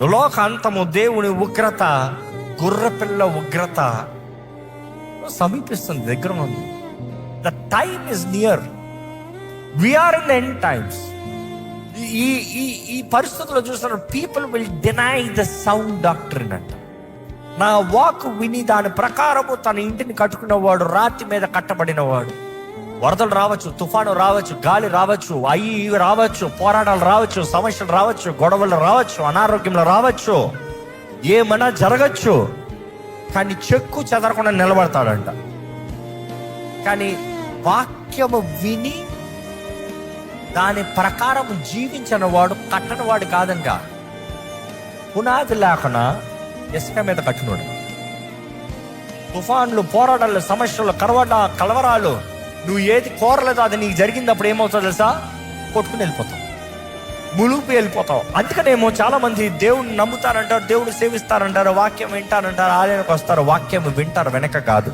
లోకాంతము దేవుని ఉగ్రత, గుర్రపిల్ల ఉగ్రత సమీపిస్తుంది, దగ్గర ఉంది. The time is near. We're in the end times. ఈ ఈ ఈ పరిస్థితుల్లో చూస్తున్న people will deny the sound doctrine అంట. నా వాక్ విని దాని ప్రకారము తన ఇంటిని కట్టుకున్నవాడు, రాతి మీద కట్టబడినవాడు. వరదలు రావచ్చు, తుఫాను రావచ్చు, గాలి రావచ్చు, అవి ఇవి రావచ్చు, పోరాటాలు రావచ్చు, సమస్యలు రావచ్చు, గొడవలు రావచ్చు, అనారోగ్యంలో రావచ్చు, ఏమైనా జరగచ్చు. కానీ చెక్కు చెదరకుండా నిలబడతాడంట. కానీ వాక్యము విని దాని ప్రకారం జీవించిన వాడు కట్టని వాడు కాదంట. పునాది లేకుండా ఇసుక మీద కట్టినోడు. తుఫాన్లు, పోరాటాలు, సమస్యలు, కలవరాలు, నువ్వు ఏది కోరలేదో అది నీకు జరిగినప్పుడు ఏమవుతుందో తెలుసా? కొట్టుకుని వెళ్ళిపోతావు, ములుపు వెళ్ళిపోతావు. అందుకనేమో చాలా మంది దేవుడిని నమ్ముతారంటారు, దేవుడిని సేవిస్తారంటారు, వాక్యం వింటారంటారు, ఆలయానికి వస్తారు, వాక్యం వింటారు, వెనక కాదు.